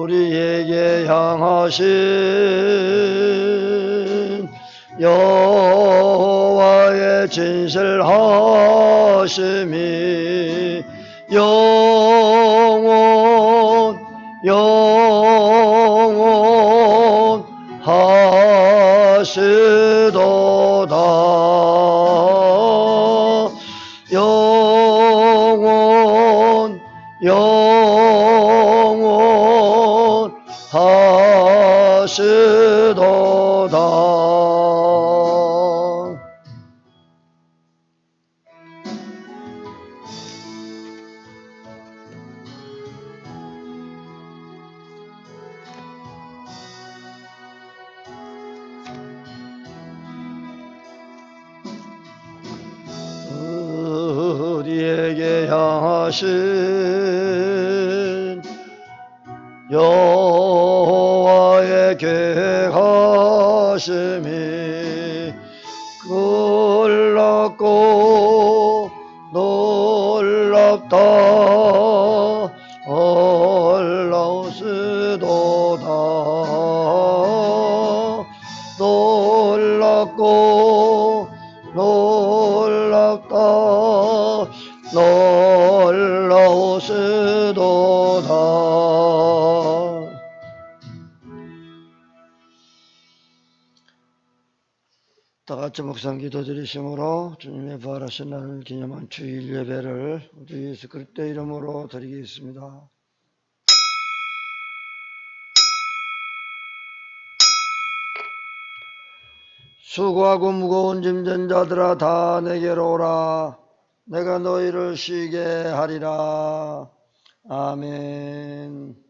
우리에게 향하신 여호와의 진실하심이 영원하시도다. 영원하시도다. 우리에게 향하신 여호와의 계획하심이 놀랍고 놀랍다. 놀라우시도다. 놀랍고 놀랍다. 놀라우시도다. 다같이 묵상 기도 드리심으로 주님의 부활하신 날을 기념한 주일 예배를 우리 예수 그리스도의 이름으로 드리겠습니다. 수고하고 무거운 짐진 자들아 다 내게로 오라. 내가 너희를 쉬게 하리라. 아멘.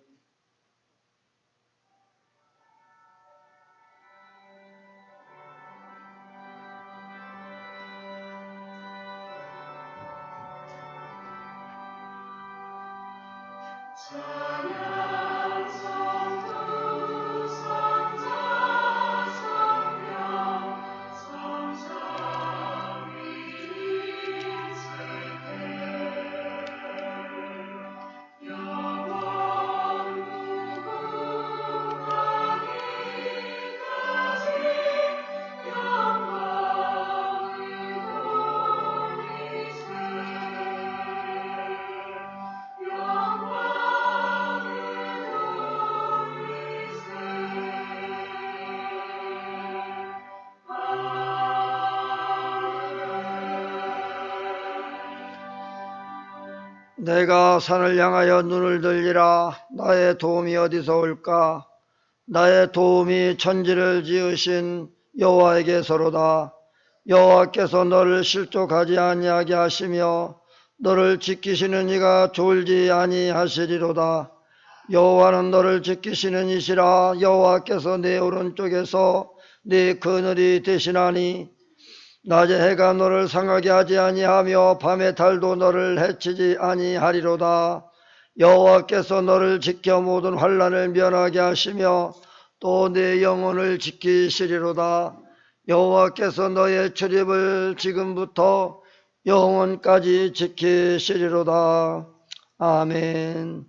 내가 산을 향하여 눈을 들리라. 나의 도움이 어디서 올까? 나의 도움이 천지를 지으신 여호와에게서로다. 여호와께서 너를 실족하지 아니하게 하시며 너를 지키시는 이가 졸지 아니하시리로다. 여호와는 너를 지키시는 이시라. 여호와께서 네 오른쪽에서 네 그늘이 되시나니 낮에 해가 너를 상하게 하지 아니하며 밤에 달도 너를 해치지 아니하리로다. 여호와께서 너를 지켜 모든 환난을 면하게 하시며 또 내 영혼을 지키시리로다. 여호와께서 너의 출입을 지금부터 영원까지 지키시리로다. 아멘.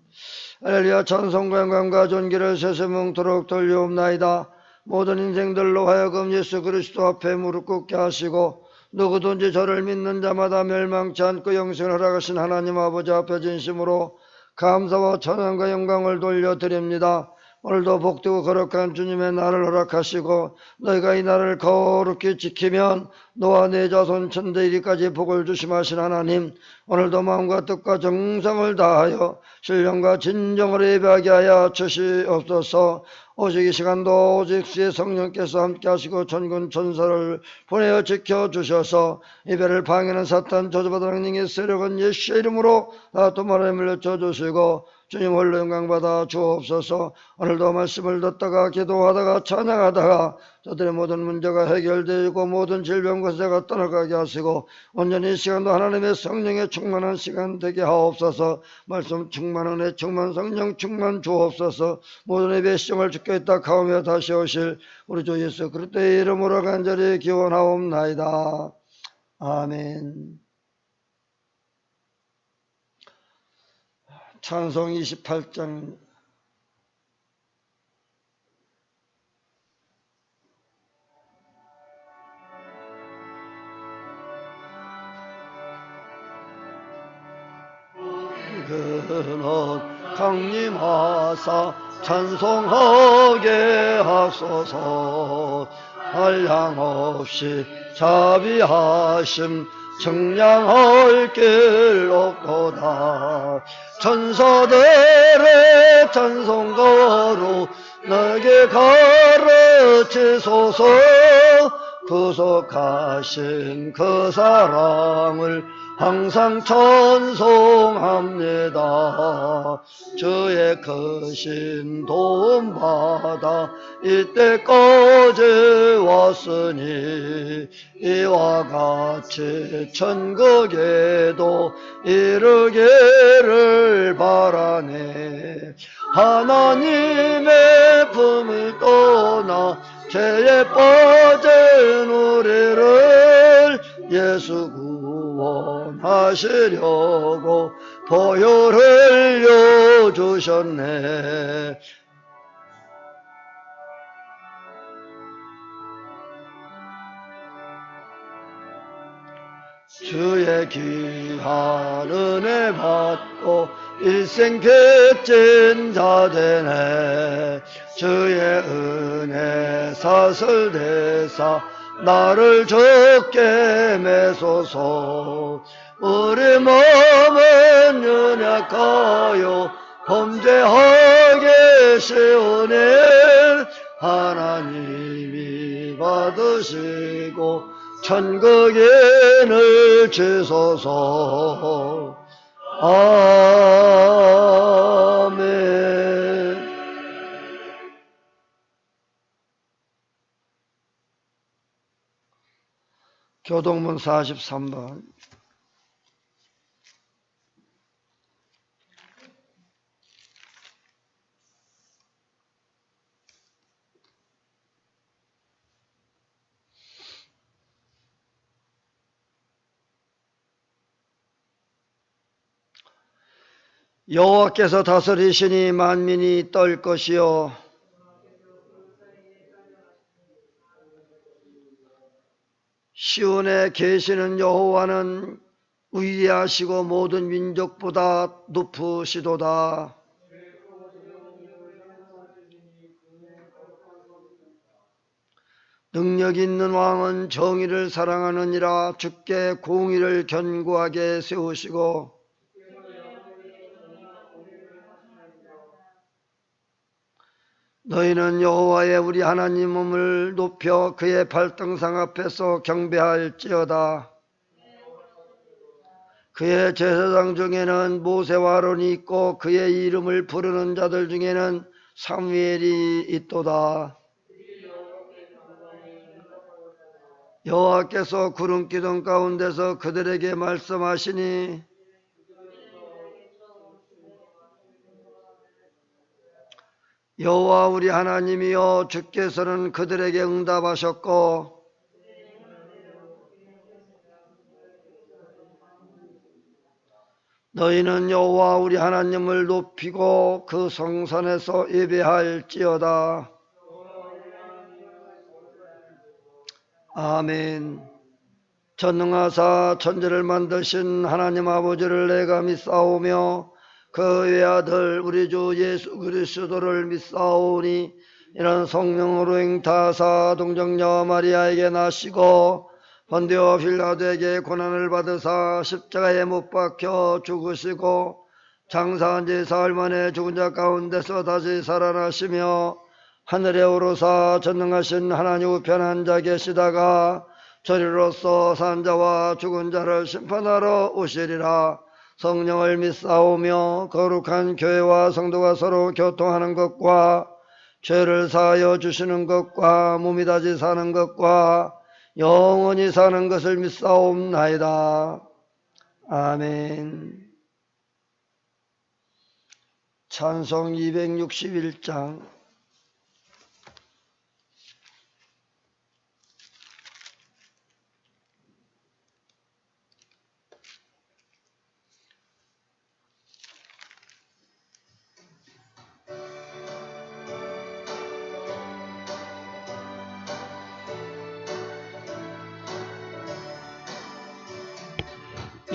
할렐루야. 찬송과 영광과 존귀를 세세뭉토록 돌려옵나이다. 모든 인생들로 하여금 예수 그리스도 앞에 무릎 꿇게 하시고 누구든지 저를 믿는 자마다 멸망치 않고 영생을 허락하신 하나님 아버지 앞에 진심으로 감사와 찬양과 영광을 돌려드립니다. 오늘도 복되고 거룩한 주님의 날을 허락하시고 너희가 이 날을 거룩히 지키면 너와 네 자손 천대 이리까지 복을 주심하신 하나님, 오늘도 마음과 뜻과 정성을 다하여 신령과 진정으로 예배하게 하여 주시옵소서. 오직 이 시간도 오직 주의 성령께서 함께 하시고 천군 천사를 보내어 지켜주셔서 예배를 방해하는 사탄 저주받은 악령의 세력은 예수의 이름으로 다 도마에 물려쳐 주시고 주님 홀로 영광받아 주옵소서. 오늘도 말씀을 듣다가 기도하다가 찬양하다가 저들의 모든 문제가 해결되고 모든 질병 권세가 떠나가게 하시고 온전히 이 시간도 하나님의 성령에 충만한 시간 되게 하옵소서. 말씀 충만 은혜 충만 성령 충만 주옵소서. 모든 예배 시정을 주께 있다 가오며 다시 오실 우리 주 예수 그리스도의 이름으로 간절히 기원하옵나이다. 아멘. 찬송 28장. 그는 강림하사 찬송하게 하소서. 한량없이 자비하심 청량할 길 없도다. 천사들의 찬송가로 내게 가르치소서. 구속하신 그 사랑을 항상 찬송합니다. 주의 크신 도움받아 이때까지 왔으니 이와 같이 천국에도 이르기를 바라네. 하나님의 품을 떠나 죄에 빠진 우리를 예수 구원하시려고 보혈 흘려주셨네. 주의 귀한 은혜 받고 일생 빚진 자 되네. 주의 은혜 사슬대사 나를 적게 매소서. 우리 마음은 연약하여 범죄하기 쉬우니 하나님이 받으시고 천국인을 주소서. 아멘. 교동문 43번. 여호와께서 다스리시니 만민이 떨 것이요 시온에 계시는 여호와는 위대하시고 모든 민족보다 높으시도다. 능력 있는 왕은 정의를 사랑하느니라. 주께 공의를 견고하게 세우시고 너희는 여호와의 우리 하나님을 높여 그의 발등상 앞에서 경배할지어다. 그의 제사장 중에는 모세와 아론이 있고 그의 이름을 부르는 자들 중에는 사무엘이 있도다. 여호와께서 구름 기둥 가운데서 그들에게 말씀하시니 여호와 우리 하나님이여 주께서는 그들에게 응답하셨고 너희는 여호와 우리 하나님을 높이고 그 성산에서 예배할지어다. 아멘. 전능하사 천지를 만드신 하나님 아버지를 내가 믿사오며 그 외아들 우리 주 예수 그리스도를 믿사오니 이는 성령으로 잉타사 동정녀 마리아에게 나시고 본디오 빌라도에게 고난을 받으사 십자가에 못 박혀 죽으시고 장사한 지 사흘 만에 죽은 자 가운데서 다시 살아나시며 하늘에 오르사 전능하신 하나님 우편 앉아 계시다가 저리로서 산 자와 죽은 자를 심판하러 오시리라. 성령을 믿사오며 거룩한 교회와 성도가 서로 교통하는 것과 죄를 사하여 주시는 것과 몸이 다시 사는 것과 영원히 사는 것을 믿사옵나이다. 아멘. 찬송 261장.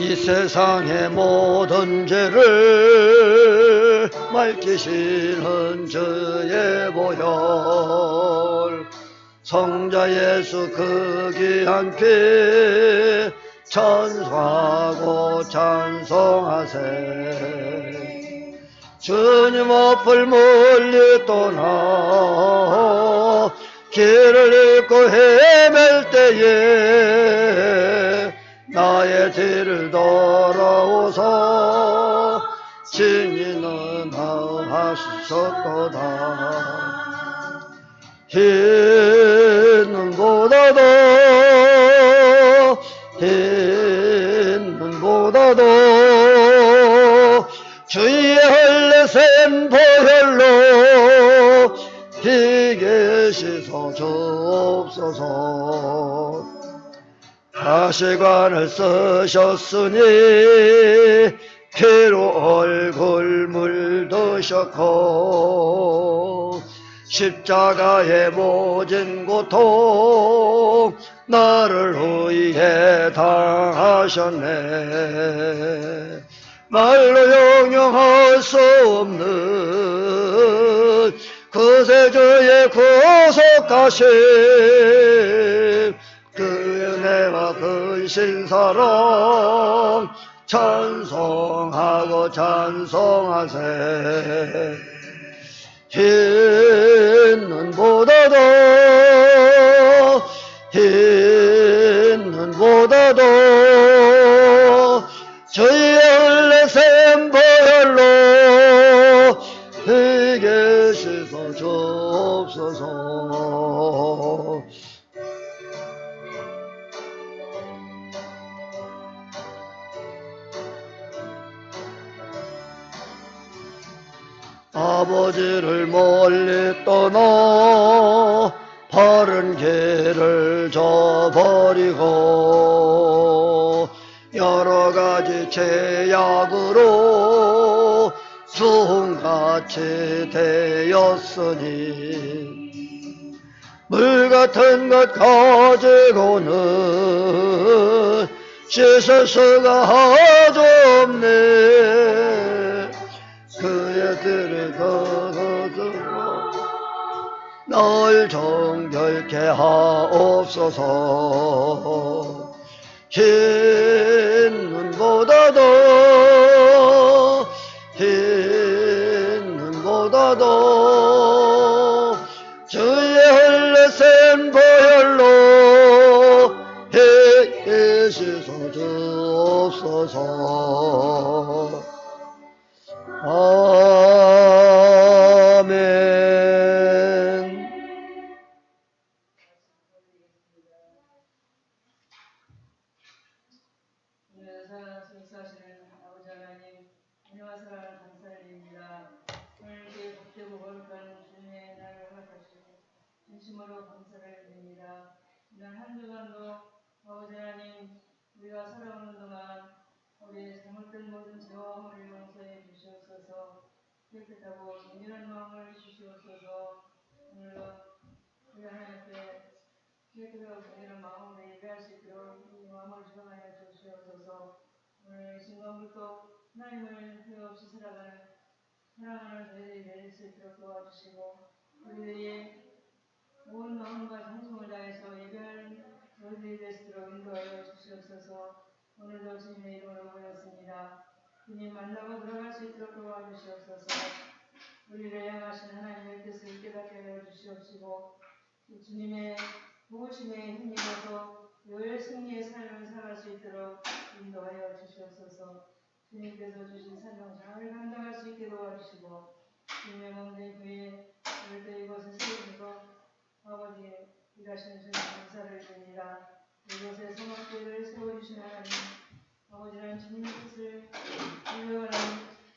이 세상의 모든 죄를 맑히시는 주의 보혈 성자 예수 그 귀한 피 찬송하고 찬송하세. 주님 앞을 멀리 떠나 길을 잃고 헤맬 때에 나의 뒤를 돌아오서 진리는 하셨도다. 흰 눈보다도 흰 눈보다도 주의 흘리신 보혈로 비게 씻어 주옵소서. 가시관을 쓰셨으니 피로 얼굴 물드셨고 십자가의 모진 고통 나를 위해 당하셨네. 말로 형용할 수 없는 구세주의 구속하심 그 은혜와 근신 사랑 찬송하고 찬송하세. 흰 눈보다도 흰 눈보다도 주의 흘리신 보혈로 비게 씻어 주옵소서. 아버지를 멀리 떠나 바른 길을 저버리고 여러 가지 죄악으로 수홍같이 되었으니 물같은 것 가지고는 씻을 수가 아주 없네. 그의 들을 거두고 널 정결케 하옵소서. 흰 눈보다도 흰 눈보다도 주의 흘리신 보혈로 희게 씻어 주옵소서. 아멘. 오늘 살아서 역사하시는 아버지 하나님, 은혜와 사랑을 감사드립니다. 오늘 이렇게 복되고 거룩한 주님의 날을 허락하시고 진심으로 감사를 드립니다. 이날 한 주간도 아버지 하나님, 우리가 살아오는 동안 우리의 잘못된 모든 죄와 허물을 용서해 주시옵소서. 깨끗하고 온전한 마음을 주시옵소서. 오늘도 우리 하나님께 깨끗하고 온전한 마음으로 예배할 수 있도록 이 마음을 주관하여 주시옵소서. 오늘 이 순간부터 하나님을 그 없이 살아가는 사랑하는 저희들이 될 수 있도록 도와주시고 우리들이 온 마음과 정성을 다해서 예배하는 저희들이 될 수 있도록 인도하여 주시옵소서. 오늘도 주님의 이름으로 모였습니다. 주님 만나고 들어갈 수 있도록 도와주시옵소서. 우리를 향하신 하나님의 뜻을 깨닫게 하여 주시옵시고 주님의 무엇임에 힘입어서 늘 승리의 삶을 살아갈 수 있도록 인도하여 주시옵소서. 주님께서 주신 사명 잘 감당할 수 있게 도와주시고 주님의 몸된 교회 오늘도 이곳에 세우시고 아버지 일하시는 주님 감사를 드립니다. 이곳에 성악교회를 세워주신 하나님 아버지는 주님의 뜻을 이루어가는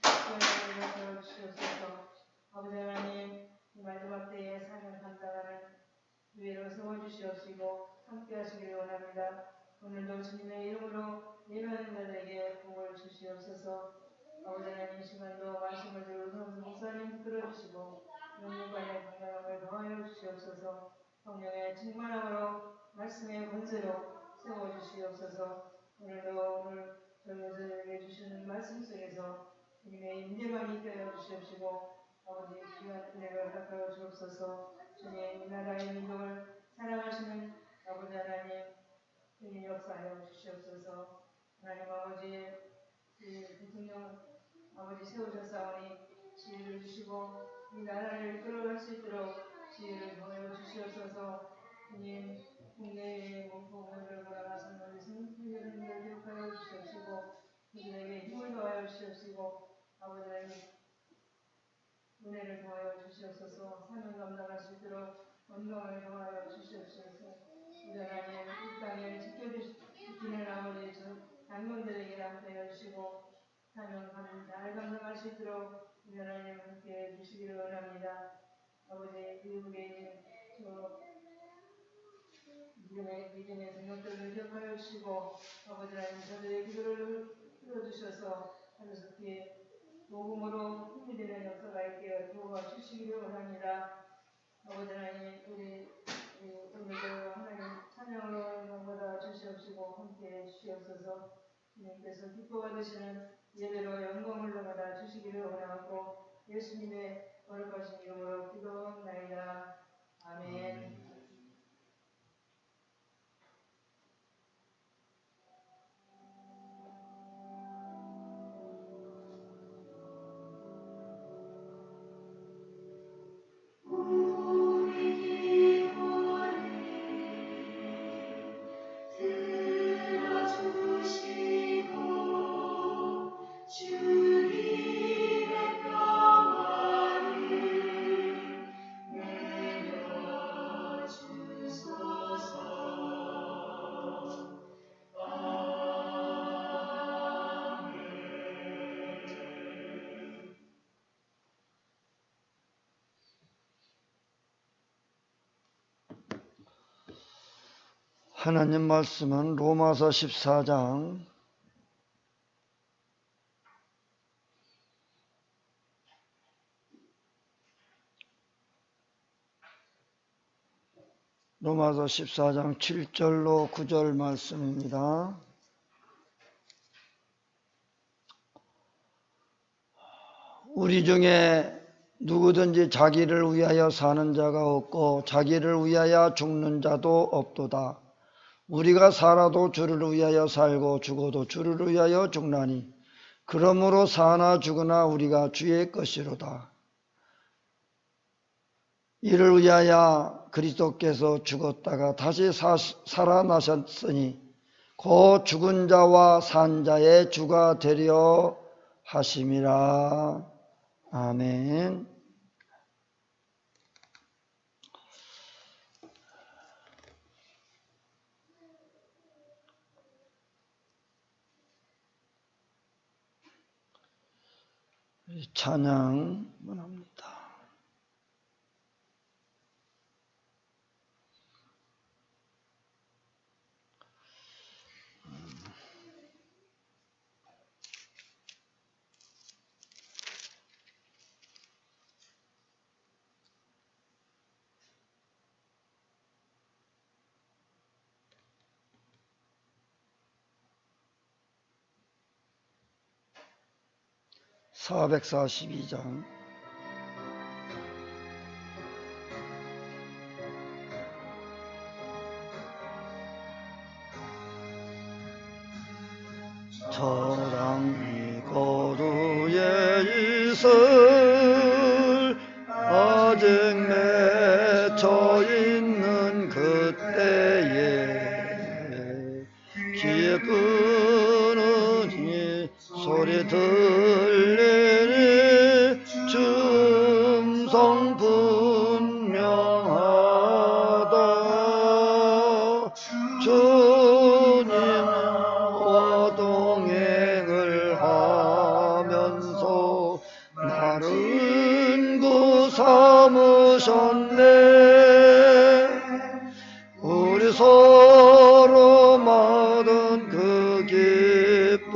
교회를 세워주시옵소서. 아버지 하나님 이 마지막 때에 사명 감당하는 교회로 세워주시옵시고 함께 하시기를 원합니다. 오늘도 주님의 이름으로 예배하는 자들에게 복을 주시옵소서. 아버지 하나님 이 시간도 말씀을 들은 선수 목사님 붙들어주시고 영육간의 건강함을 더하여 주시옵소서. 성령의 충만함으로 말씀의 권세로 세워주시옵소서. 오늘도 오늘 저희에게 주시는 말씀 속에서 주님의 임재만 있게 하여 주시옵시고 아버지 귀한 은혜를 갚아 주옵소서. 주님 나라의 민족을 사랑하시는 아버지 하나님 주님 역사하여 주시옵소서. 하나님 아버지 대통령 아버지 세우셨사오니 지혜를 주시고 이 나라를 이끌어갈 수 있도록 지혜를 더하여 주시옵소서. 주님 국내의 목표를 바라나서는 승리를 기억하여 주시옵시고 그들에게 힘을 더하여 주시옵시고 아버지 하나님 은혜를 더하여 주시옵소서. 사명 감당할 수 있도록 건강을 더하여 주시옵소서. 우리 하나님 이 땅을 지키는 아버지 장군들에게 함께하여 주시고 사명 잘 감당할 수 있도록 우리 하나님 함께해 주시기를 원합니다. 아버지 미국에 있는 믿음의 생명들을 기억하여 주시고 아버지 하나님 저들의 기도를 들어주셔서 하늘속에 복음으로 힘이 되는 역사가 있게 도와주시기를 원합니다. 아버지 하나님 우리 오늘도 하나님 찬양으로 영광받아 주시옵시고 함께해 주시옵소서. 주님께서 기뻐 받으시는 예배로 영광을 받아 주시기를 원하고 예수님의 거룩하신 이름으로 기도하옵나이다. 아멘. 하나님 말씀은 로마서 14장 7절로 9절 말씀입니다. 우리 중에 누구든지 자기를 위하여 사는 자가 없고 자기를 위하여 죽는 자도 없도다. 우리가 살아도 주를 위하여 살고 죽어도 주를 위하여 죽나니 그러므로 사나 죽으나 우리가 주의 것이로다. 이를 위하여 그리스도께서 죽었다가 다시 살아나셨으니 곧 죽은 자와 산 자의 주가 되려 하심이라. 아멘. 찬양 합니다. (442장) 저랑 거두에 있을 아직 맺혀 있는 그때에 귀에 끄는 소리 들리니 춤성 분명하다. 주님과 동행을 하면서 나를 구 삼으셨네. 우리 서로 받은 그 기쁨은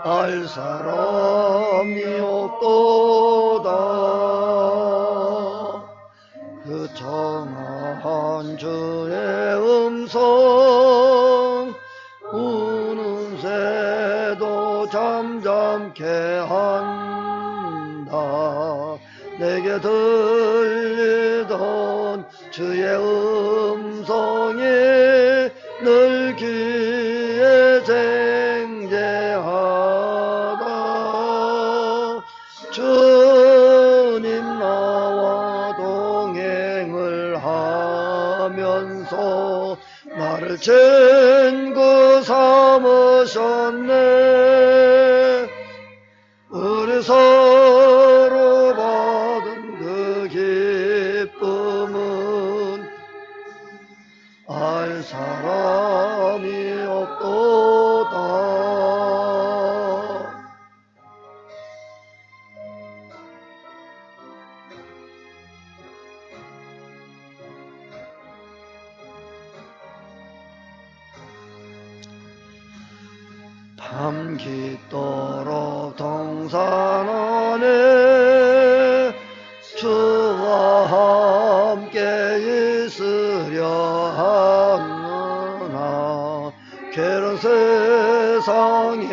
알 사람이 없도다. 그 정한 주의 음성 내게 들리던 주의 음성이 늘 귀에 쟁쟁하다. 주님 나와 동행을 하면서 나를 친구 삼으셨네. 우리 서로 받은 그 기쁨은 알 사람이 없도다. 밤 깊도록 동산 안에 주와 함께 있으려 하느나 괴로운 세상에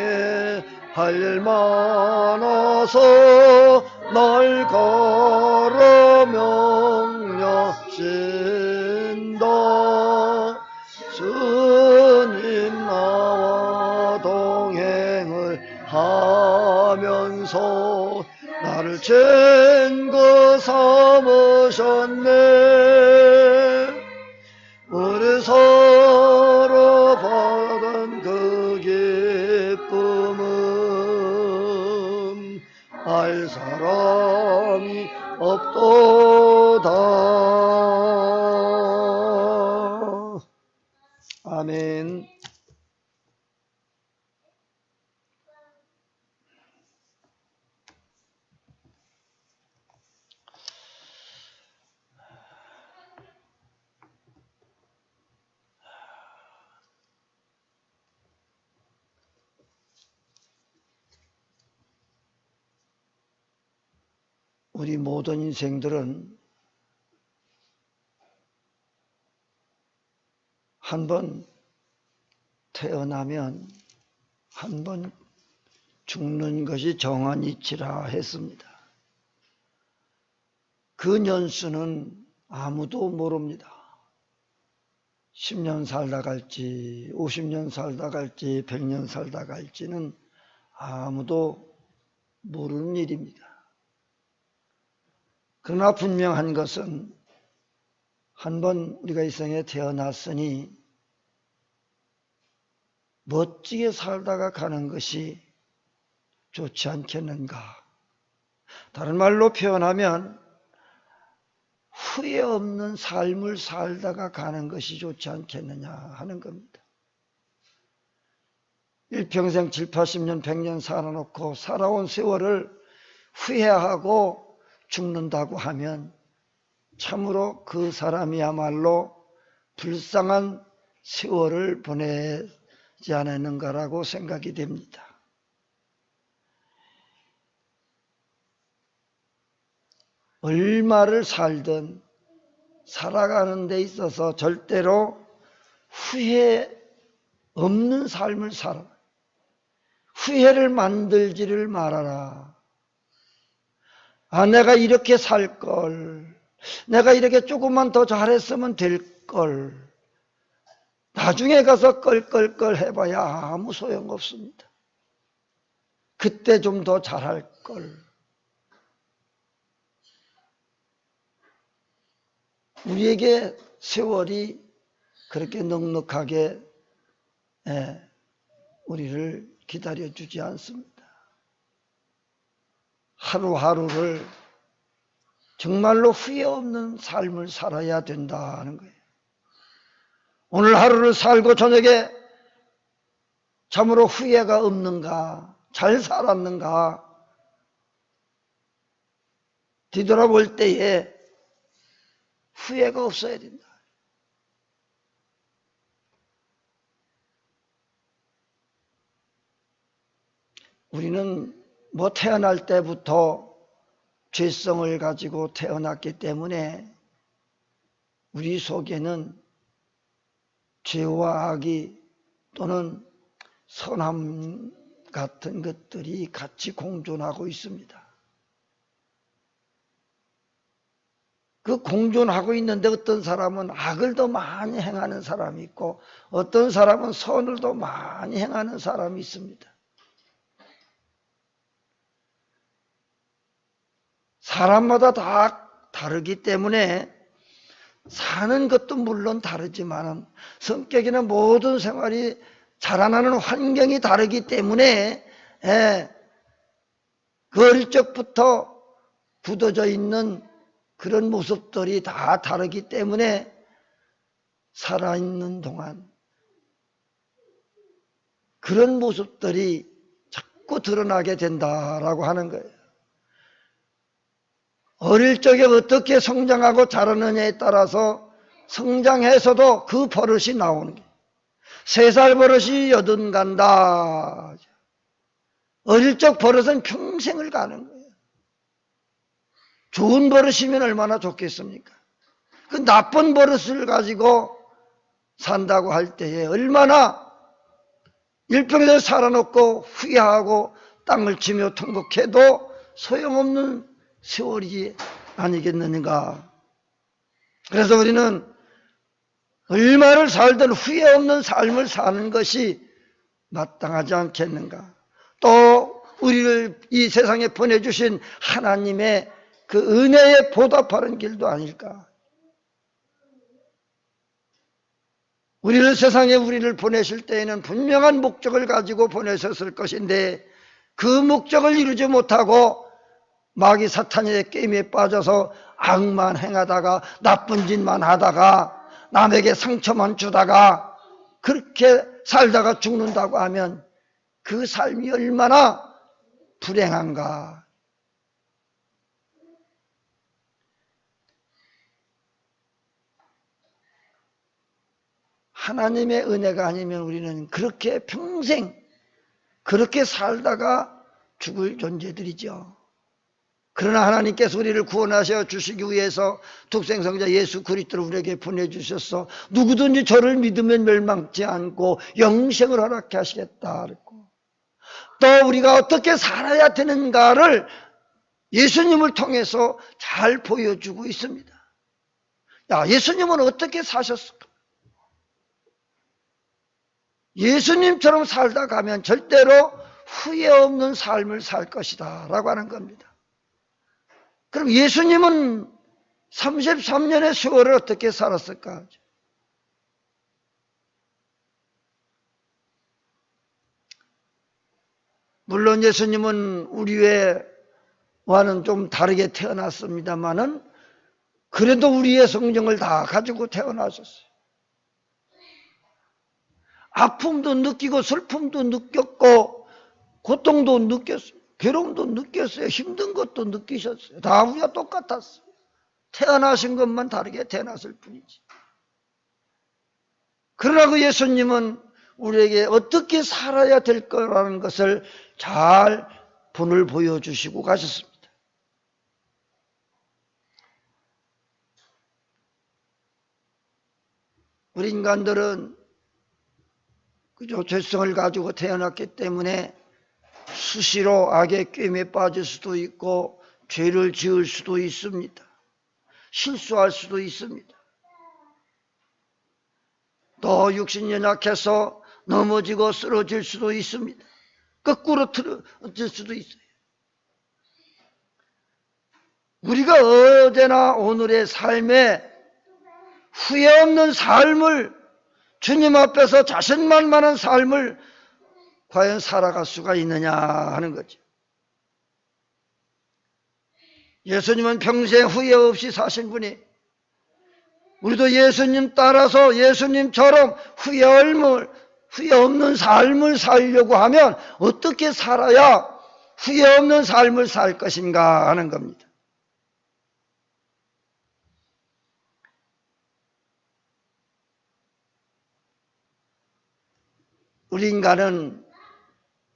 할 일 많아서 날 걸어 명령신다. 주님 나와 동행을 하면서 나를 친구 삼으셨네. 우리 서로 받은 그 기쁨은 알 사람이 없도다. 아멘. 우리 모든 인생들은 한 번 태어나면 한 번 죽는 것이 정한이치라 했습니다. 그 년수는 아무도 모릅니다. 10년 살다 갈지 50년 살다 갈지 100년 살다 갈지는 아무도 모르는 일입니다. 그러나 분명한 것은 한 번 우리가 이 세상에 태어났으니 멋지게 살다가 가는 것이 좋지 않겠는가. 다른 말로 표현하면 후회 없는 삶을 살다가 가는 것이 좋지 않겠느냐 하는 겁니다. 일평생 7, 80년, 100년 살아놓고 살아온 세월을 후회하고 죽는다고 하면 참으로 그 사람이야말로 불쌍한 세월을 보내지 않았는가라고 생각이 됩니다. 얼마를 살든 살아가는 데 있어서 절대로 후회 없는 삶을 살아. 후회를 만들지를 말아라. 아, 내가 이렇게 살 걸. 내가 이렇게 조금만 더 잘했으면 될 걸. 나중에 가서 껄껄껄 해봐야 아무 소용없습니다. 그때 좀 더 잘할 걸. 우리에게 세월이 그렇게 넉넉하게 우리를 기다려주지 않습니다. 하루하루를 정말로 후회 없는 삶을 살아야 된다는 거예요. 오늘 하루를 살고 저녁에 참으로 후회가 없는가, 잘 살았는가 뒤돌아볼 때에 후회가 없어야 된다. 우리는 뭐 태어날 때부터 죄성을 가지고 태어났기 때문에 우리 속에는 죄와 악이 또는 선함과 같은 것들이 같이 공존하고 있습니다. 그 공존하고 있는데 어떤 사람은 악을 더 많이 행하는 사람이 있고 어떤 사람은 선을 더 많이 행하는 사람이 있습니다. 사람마다 다 다르기 때문에 사는 것도 물론 다르지만 성격이나 모든 생활이 자라나는 환경이 다르기 때문에 그 어릴 적부터 굳어져 있는 그런 모습들이 다 다르기 때문에 살아있는 동안 그런 모습들이 자꾸 드러나게 된다라고 하는 거예요. 어릴 적에 어떻게 성장하고 자라느냐에 따라서 성장해서도 그 버릇이 나오는 거예요. 3살 버릇이 80 간다. 어릴 적 버릇은 평생을 가는 거예요. 좋은 버릇이면 얼마나 좋겠습니까? 그 나쁜 버릇을 가지고 산다고 할 때에 얼마나 일평생 살아놓고 후회하고 땅을 치며 통곡해도 소용없는 세월이 아니겠느냐. 그래서 우리는 얼마를 살든 후회 없는 삶을 사는 것이 마땅하지 않겠는가. 또 우리를 이 세상에 보내주신 하나님의 그 은혜에 보답하는 길도 아닐까. 우리를 보내실 때에는 분명한 목적을 가지고 보내셨을 것인데 그 목적을 이루지 못하고 마귀 사탄의 게임에 빠져서 악만 행하다가 나쁜 짓만 하다가 남에게 상처만 주다가 그렇게 살다가 죽는다고 하면 그 삶이 얼마나 불행한가. 하나님의 은혜가 아니면 우리는 그렇게 평생 그렇게 살다가 죽을 존재들이죠. 그러나 하나님께서 우리를 구원하셔 주시기 위해서 독생성자 예수 그리스도를 우리에게 보내주셔서 누구든지 저를 믿으면 멸망치 않고 영생을 허락해 하시겠다 그랬고, 또 우리가 어떻게 살아야 되는가를 예수님을 통해서 잘 보여주고 있습니다. 야, 예수님은 어떻게 사셨을까? 예수님처럼 살다 가면 절대로 후회 없는 삶을 살 것이다 라고 하는 겁니다. 그럼 예수님은 33년의 세월을 어떻게 살았을까? 물론 예수님은 우리와는 좀 다르게 태어났습니다마는 그래도 우리의 성정을 다 가지고 태어나셨어요. 아픔도 느끼고 슬픔도 느꼈고 고통도 느꼈어요. 괴로움도 느꼈어요. 힘든 것도 느끼셨어요. 다 우리가 똑같았어요. 태어나신 것만 다르게 태어났을 뿐이지. 그러나 그 예수님은 우리에게 어떻게 살아야 될 거라는 것을 잘 본을 보여주시고 가셨습니다. 우리 인간들은 그저 죄성을 가지고 태어났기 때문에 수시로 악의 꾀임에 빠질 수도 있고 죄를 지을 수도 있습니다. 실수할 수도 있습니다. 또 육신이 연약해서 넘어지고 쓰러질 수도 있습니다. 거꾸로 틀어질 수도 있어요. 우리가 어제나 오늘의 삶에 후회 없는 삶을, 주님 앞에서 자신만만한 삶을 과연 살아갈 수가 있느냐 하는 거죠. 예수님은 평생 후회 없이 사신 분이, 우리도 예수님 따라서 예수님처럼 후회 없는 삶을 살려고 하면 어떻게 살아야 후회 없는 삶을 살 것인가 하는 겁니다. 우리 인간은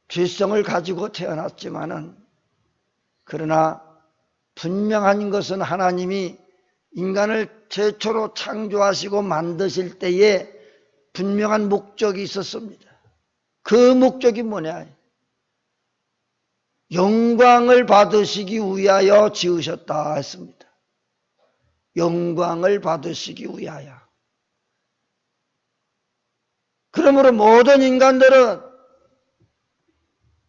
죄성을 가지고 태어났지만은, 그러나 분명한 것은 하나님이 인간을 최초로 창조하시고 만드실 때에 분명한 목적이 있었습니다. 그 목적이 뭐냐? 영광을 받으시기 위하여 지으셨다 했습니다. 영광을 받으시기 위하여. 그러므로 모든 인간들은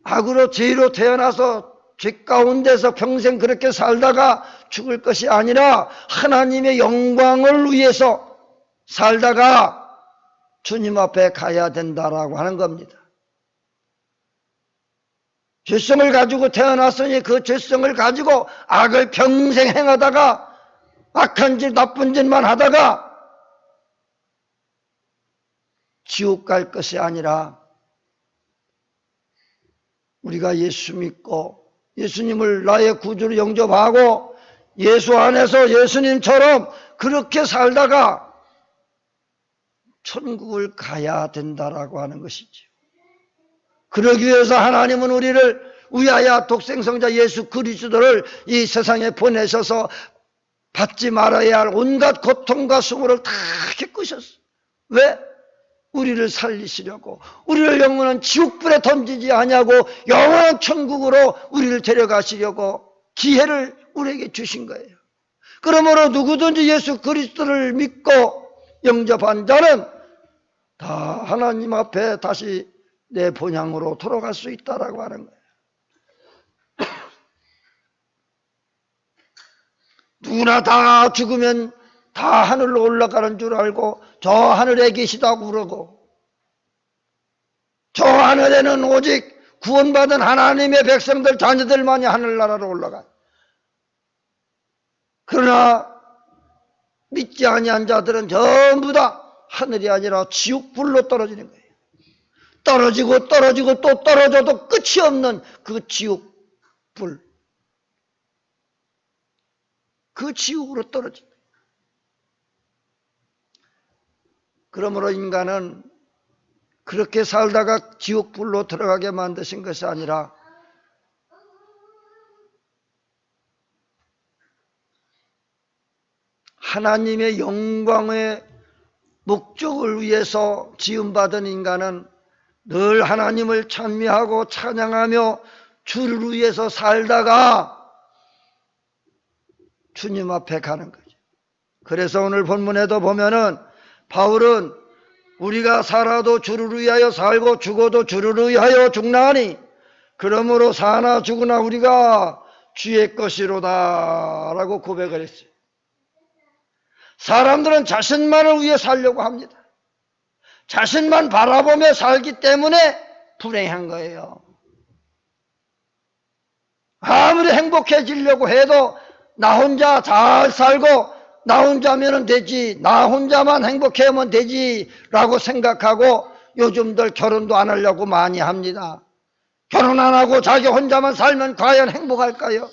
악으로 죄로 태어나서 죄 가운데서 평생 그렇게 살다가 죽을 것이 아니라 하나님의 영광을 위해서 살다가 주님 앞에 가야 된다라고 하는 겁니다. 죄성을 가지고 태어났으니 그 죄성을 가지고 악을 평생 행하다가 악한 짓 나쁜 짓만 하다가 지옥 갈 것이 아니라 우리가 예수 믿고 예수님을 나의 구주로 영접하고 예수 안에서 예수님처럼 그렇게 살다가 천국을 가야 된다라고 하는 것이죠. 그러기 위해서 하나님은 우리를 위하여 독생성자 예수 그리스도를 이 세상에 보내셔서 받지 말아야 할 온갖 고통과 수고를 다 겪으셨어요. 왜? 우리를 살리시려고, 우리를 영원한 지옥불에 던지지 아니하고 영원한 천국으로 우리를 데려가시려고 기회를 우리에게 주신 거예요. 그러므로 누구든지 예수 그리스도를 믿고 영접한 자는 다 하나님 앞에 다시 내 본향으로 돌아갈 수 있다라고 하는 거예요. 누구나 다 죽으면 다 하늘로 올라가는 줄 알고 저 하늘에 계시다고 그러고, 저 하늘에는 오직 구원받은 하나님의 백성들 자녀들만이 하늘나라로 올라가요. 그러나 믿지 아니한 자들은 전부 다 하늘이 아니라 지옥불로 떨어지는 거예요. 떨어지고 떨어지고 또 떨어져도 끝이 없는 그 지옥불, 그 지옥으로 떨어집니다. 그러므로 인간은 그렇게 살다가 지옥불로 들어가게 만드신 것이 아니라 하나님의 영광의 목적을 위해서 지음받은 인간은 늘 하나님을 찬미하고 찬양하며 주를 위해서 살다가 주님 앞에 가는 거죠. 그래서 오늘 본문에도 보면은 바울은 우리가 살아도 주를 위하여 살고 죽어도 주를 위하여 죽나니 그러므로 사나 죽으나 우리가 주의 것이로다 라고 고백을 했어요. 사람들은 자신만을 위해 살려고 합니다. 자신만 바라보며 살기 때문에 불행한 거예요. 아무리 행복해지려고 해도 나 혼자 잘 살고 나 혼자면 되지, 나 혼자만 행복하면 되지 라고 생각하고 요즘들 결혼도 안 하려고 많이 합니다. 결혼 안 하고 자기 혼자만 살면 과연 행복할까요?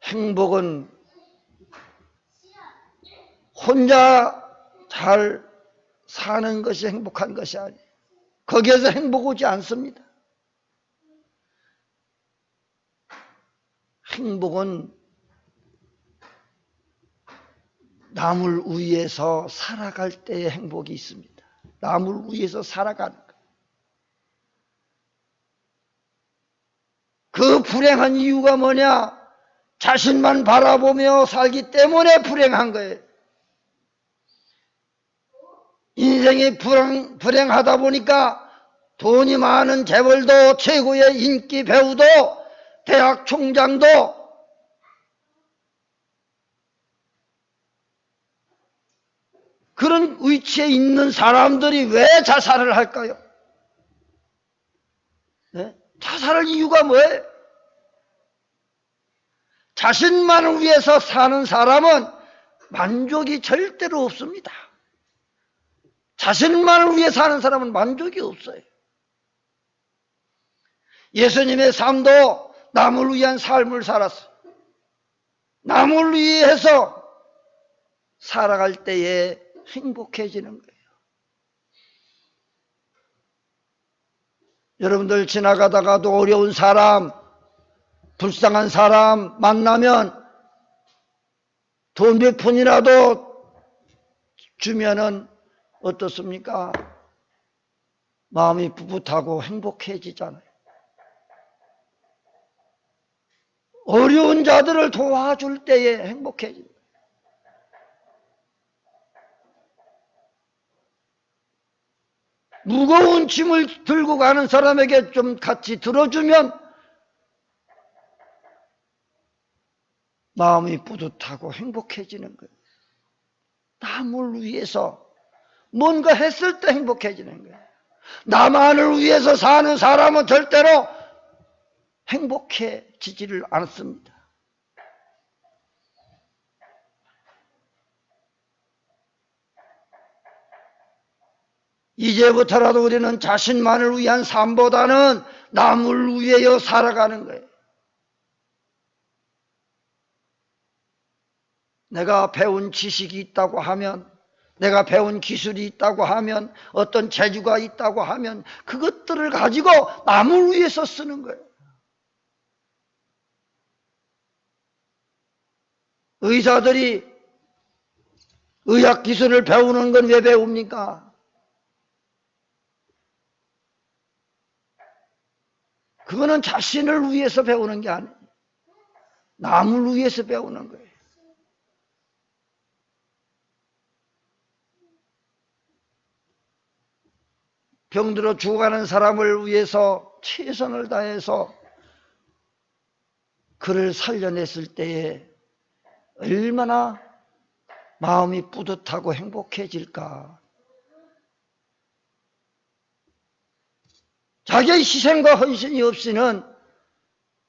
행복은 혼자 잘 사는 것이 행복한 것이 아니에요. 거기에서 행복 오지 않습니다. 행복은 남을 위해서 살아갈 때의 행복이 있습니다. 남을 위해서 살아가는 것. 그 불행한 이유가 뭐냐? 자신만 바라보며 살기 때문에 불행한 거예요. 인생이 불행하다 보니까 돈이 많은 재벌도, 최고의 인기 배우도, 대학 총장도 그런 위치에 있는 사람들이 왜 자살을 할까요? 네? 자살할 이유가 뭐예요? 자신만을 위해서 사는 사람은 만족이 절대로 없습니다. 자신만을 위해 사는 사람은 만족이 없어요. 예수님의 삶도 남을 위한 삶을 살았어요. 남을 위해서 살아갈 때에 행복해지는 거예요. 여러분들 지나가다가도 어려운 사람, 불쌍한 사람 만나면 돈 몇 푼이라도 주면은 어떻습니까? 마음이 뿌듯하고 행복해지잖아요. 어려운 자들을 도와줄 때에 행복해집니다. 무거운 짐을 들고 가는 사람에게 좀 같이 들어주면 마음이 뿌듯하고 행복해지는 거예요. 남을 위해서 뭔가 했을 때 행복해지는 거예요. 나만을 위해서 사는 사람은 절대로 행복해지지를 않습니다. 이제부터라도 우리는 자신만을 위한 삶보다는 남을 위하여 살아가는 거예요. 내가 배운 지식이 있다고 하면, 내가 배운 기술이 있다고 하면, 어떤 재주가 있다고 하면 그것들을 가지고 남을 위해서 쓰는 거예요. 의사들이 의학 기술을 배우는 건 왜 배웁니까? 그거는 자신을 위해서 배우는 게 아니에요. 남을 위해서 배우는 거예요. 병들어 죽어가는 사람을 위해서 최선을 다해서 그를 살려냈을 때에 얼마나 마음이 뿌듯하고 행복해질까. 자기의 희생과 헌신이 없이는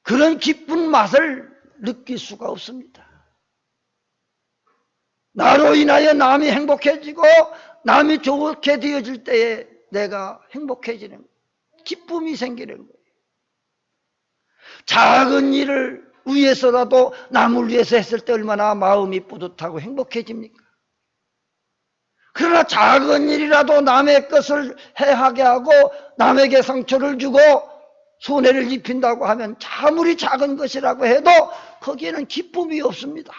그런 기쁜 맛을 느낄 수가 없습니다. 나로 인하여 남이 행복해지고 남이 좋게 되어질 때에 내가 행복해지는 거예요. 기쁨이 생기는 거예요. 작은 일을 위해서라도 남을 위해서 했을 때 얼마나 마음이 뿌듯하고 행복해집니까? 그러나 작은 일이라도 남의 것을 해하게 하고 남에게 상처를 주고 손해를 입힌다고 하면 아무리 작은 것이라고 해도 거기에는 기쁨이 없습니다.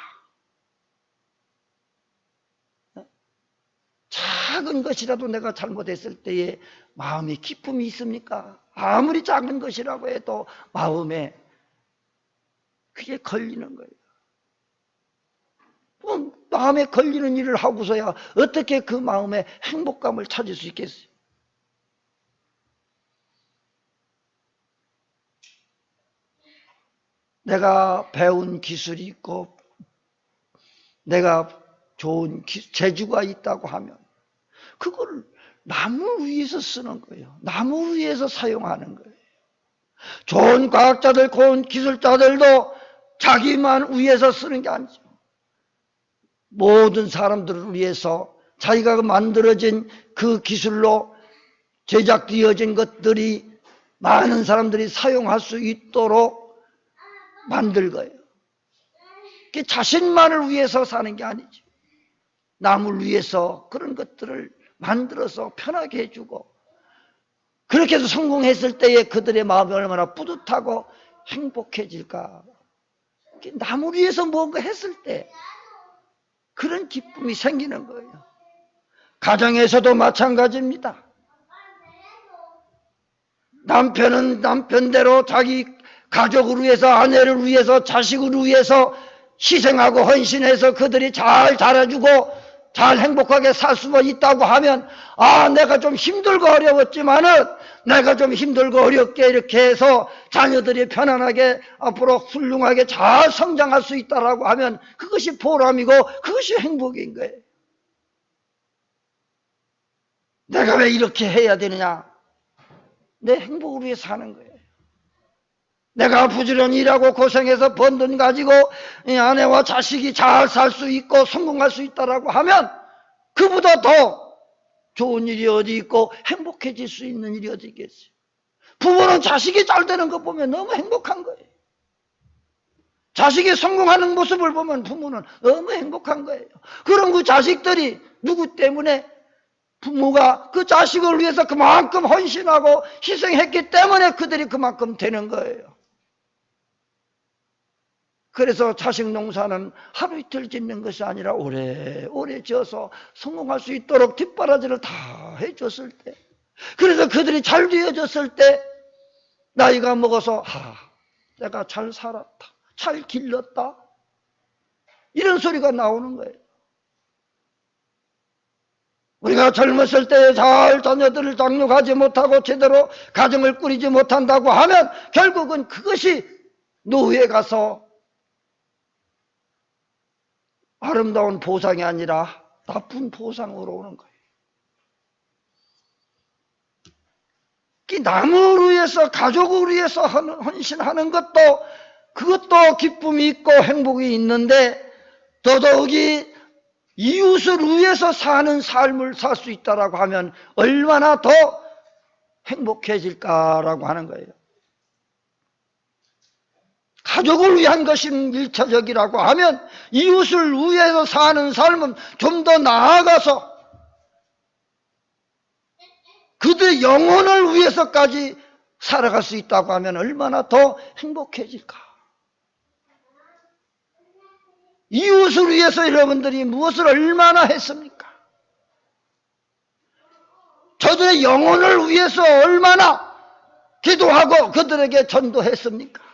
작은 것이라도 내가 잘못했을 때에 마음에 기쁨이 있습니까? 아무리 작은 것이라고 해도 마음에 그게 걸리는 거예요. 마음에 걸리는 일을 하고서야 어떻게 그 마음에 행복감을 찾을 수 있겠어요? 내가 배운 기술이 있고 내가 좋은 재주가 있다고 하면 그걸 남을 위해서 쓰는 거예요. 남을 위해서 사용하는 거예요. 좋은 과학자들, 좋은 기술자들도 자기만 위해서 쓰는 게 아니죠. 모든 사람들을 위해서 자기가 만들어진 그 기술로 제작되어진 것들이 많은 사람들이 사용할 수 있도록 만들 거예요. 자신만을 위해서 사는 게 아니죠. 남을 위해서 그런 것들을 만들어서 편하게 해주고 그렇게 해서 성공했을 때에 그들의 마음이 얼마나 뿌듯하고 행복해질까. 남을 위해서 뭔가 했을 때 그런 기쁨이 생기는 거예요. 가정에서도 마찬가지입니다. 남편은 남편대로 자기 가족을 위해서, 아내를 위해서, 자식을 위해서 희생하고 헌신해서 그들이 잘 자라주고 잘 행복하게 살 수 있다고 하면 내가 좀 힘들고 어려웠지만은 내가 좀 힘들고 어렵게 이렇게 해서 자녀들이 편안하게 앞으로 훌륭하게 잘 성장할 수 있다라고 하면 그것이 보람이고 그것이 행복인 거예요. 내가 왜 이렇게 해야 되느냐? 내 행복을 위해서 하는 거예요. 내가 부지런히 일하고 고생해서 번 돈 가지고 아내와 자식이 잘 살 수 있고 성공할 수 있다라고 하면 그보다 더 좋은 일이 어디 있고 행복해질 수 있는 일이 어디 있겠어요? 부모는 자식이 잘 되는 거 보면 너무 행복한 거예요. 자식이 성공하는 모습을 보면 부모는 너무 행복한 거예요. 그럼 그 자식들이 누구 때문에? 부모가 그 자식을 위해서 그만큼 헌신하고 희생했기 때문에 그들이 그만큼 되는 거예요. 그래서 자식 농사는 하루 이틀 짓는 것이 아니라 오래오래 지어서 성공할 수 있도록 뒷바라지를 다 해줬을 때, 그래서 그들이 잘 되어졌을 때 나이가 먹어서 내가 잘 살았다, 잘 길렀다, 이런 소리가 나오는 거예요. 우리가 젊었을 때 잘 자녀들을 장육하지 못하고 제대로 가정을 꾸리지 못한다고 하면 결국은 그것이 노후에 가서 아름다운 보상이 아니라 나쁜 보상으로 오는 거예요. 남을 위해서, 가족을 위해서 헌신하는 것도, 그것도 기쁨이 있고 행복이 있는데, 더더욱이 이웃을 위해서 사는 삶을 살 수 있다라고 하면 얼마나 더 행복해질까라고 하는 거예요. 가족을 위한 것이 일차적이라고 하면 이웃을 위해서 사는 삶은 좀 더 나아가서 그들의 영혼을 위해서까지 살아갈 수 있다고 하면 얼마나 더 행복해질까. 이웃을 위해서 여러분들이 무엇을 얼마나 했습니까? 저들의 영혼을 위해서 얼마나 기도하고 그들에게 전도했습니까?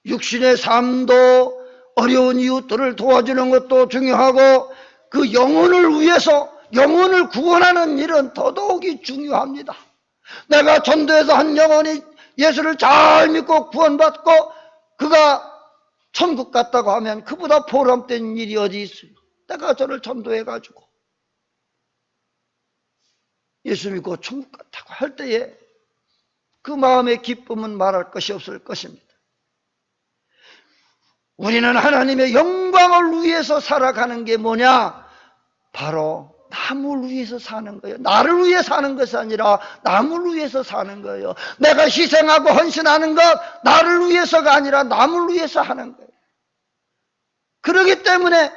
육신의 삶도 어려운 이웃들을 도와주는 것도 중요하고, 그 영혼을 위해서 영혼을 구원하는 일은 더더욱이 중요합니다. 내가 전도해서 한 영혼이 예수를 잘 믿고 구원받고 그가 천국 갔다고 하면 그보다 보람된 일이 어디 있어요? 내가 저를 전도해가지고 예수 믿고 천국 갔다고 할 때에 그 마음의 기쁨은 말할 것이 없을 것입니다. 우리는 하나님의 영광을 위해서 살아가는 게 뭐냐? 바로 남을 위해서 사는 거예요. 나를 위해 사는 것이 아니라 남을 위해서 사는 거예요. 내가 희생하고 헌신하는 것, 나를 위해서가 아니라 남을 위해서 하는 거예요. 그렇기 때문에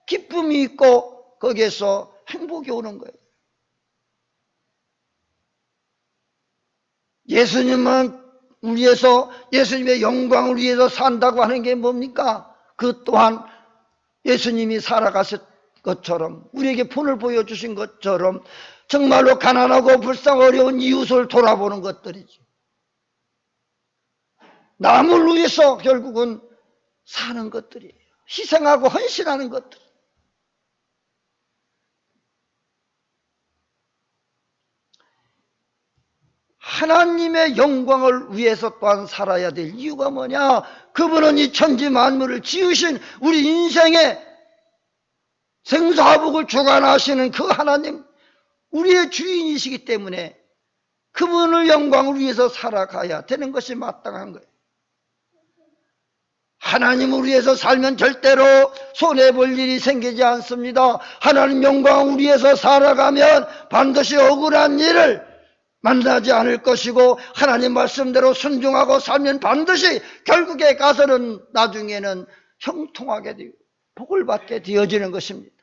기쁨이 있고 거기에서 행복이 오는 거예요. 예수님은 위해서, 예수님의 영광을 위해서 산다고 하는 게 뭡니까? 그 또한 예수님이 살아가셨 것처럼, 우리에게 본을 보여주신 것처럼 정말로 가난하고 불쌍 어려운 이웃을 돌아보는 것들이죠. 남을 위해서 결국은 사는 것들이에요. 희생하고 헌신하는 것들. 하나님의 영광을 위해서 또한 살아야 될 이유가 뭐냐? 그분은 이 천지 만물을 지으신 우리 인생의 생사복을 주관하시는 그 하나님, 우리의 주인이시기 때문에 그분을 영광을 위해서 살아가야 되는 것이 마땅한 거예요. 하나님을 위해서 살면 절대로 손해볼 일이 생기지 않습니다. 하나님 영광을 위해서 살아가면 반드시 억울한 일을 만나지 않을 것이고, 하나님 말씀대로 순종하고 살면 반드시 결국에 가서는 나중에는 형통하게 되고 복을 받게 되어지는 것입니다.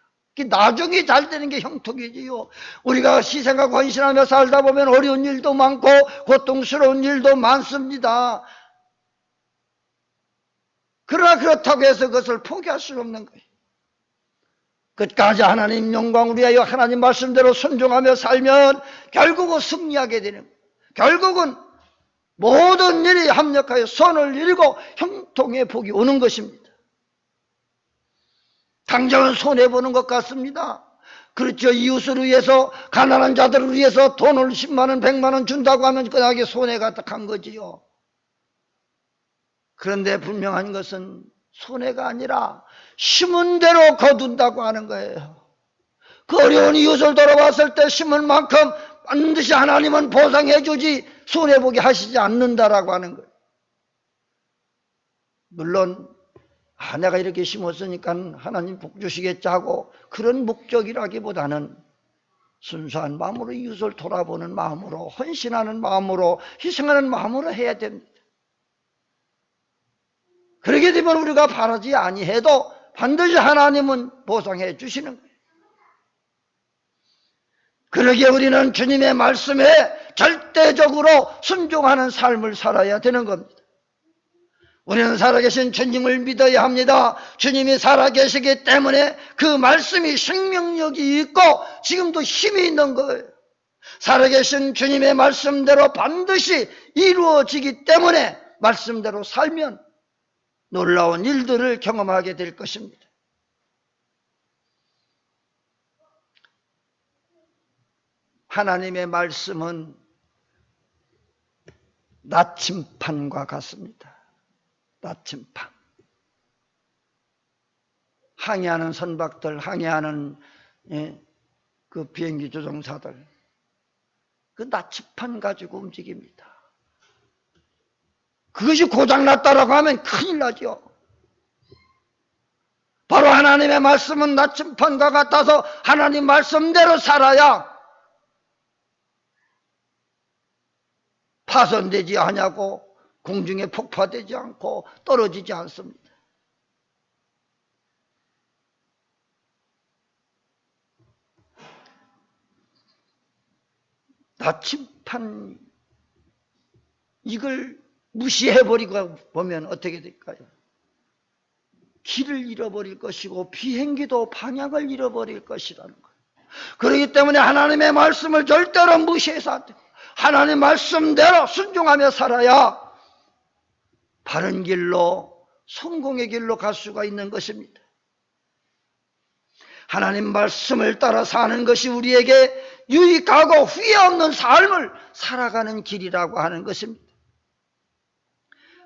나중에 잘 되는 게 형통이지요. 우리가 희생하고 헌신하며 살다 보면 어려운 일도 많고 고통스러운 일도 많습니다. 그러나 그렇다고 해서 그것을 포기할 수는 없는 거예요. 끝까지 하나님 영광을 위하여 하나님 말씀대로 순종하며 살면 결국은 승리하게 되는 거예요. 결국은 모든 일이 합력하여 선을 이루고 형통의 복이 오는 것입니다. 당장은 손해보는 것 같습니다. 그렇죠. 이웃을 위해서, 가난한 자들을 위해서 돈을 10만 원, 100만 원 준다고 하면 그나게 손해가 딱 거지요. 그런데 분명한 것은 손해가 아니라 심은 대로 거둔다고 하는 거예요. 그 어려운 이웃을 돌아봤을 때 심은 만큼 반드시 하나님은 보상해 주지 손해보게 하시지 않는다라고 하는 거예요. 물론 내가 이렇게 심었으니까 하나님 복 주시겠지 하고 그런 목적이라기보다는 순수한 마음으로 이웃을 돌아보는 마음으로, 헌신하는 마음으로, 희생하는 마음으로 해야 됩니다. 그렇게 되면 우리가 바라지 아니해도 반드시 하나님은 보상해 주시는 거예요. 그러기에 우리는 주님의 말씀에 절대적으로 순종하는 삶을 살아야 되는 겁니다. 우리는 살아계신 주님을 믿어야 합니다. 주님이 살아계시기 때문에 그 말씀이 생명력이 있고 지금도 힘이 있는 거예요. 살아계신 주님의 말씀대로 반드시 이루어지기 때문에 말씀대로 살면 놀라운 일들을 경험하게 될 것입니다. 하나님의 말씀은 나침판과 같습니다. 나침판. 항해하는 선박들, 항해하는 그 비행기 조종사들, 그 나침판 가지고 움직입니다. 그것이 고장났다라고 하면 큰일 나죠. 바로 하나님의 말씀은 나침판과 같아서 하나님 말씀대로 살아야 파손되지 않냐고, 공중에 폭파되지 않고 떨어지지 않습니다. 나침판 이걸 무시해버리고 보면 어떻게 될까요? 길을 잃어버릴 것이고 비행기도 방향을 잃어버릴 것이라는 거예요. 그렇기 때문에 하나님의 말씀을 절대로 무시해서 안 돼요. 하나님 말씀대로 순종하며 살아야 바른 길로, 성공의 길로 갈 수가 있는 것입니다. 하나님 말씀을 따라 사는 것이 우리에게 유익하고 후회 없는 삶을 살아가는 길이라고 하는 것입니다.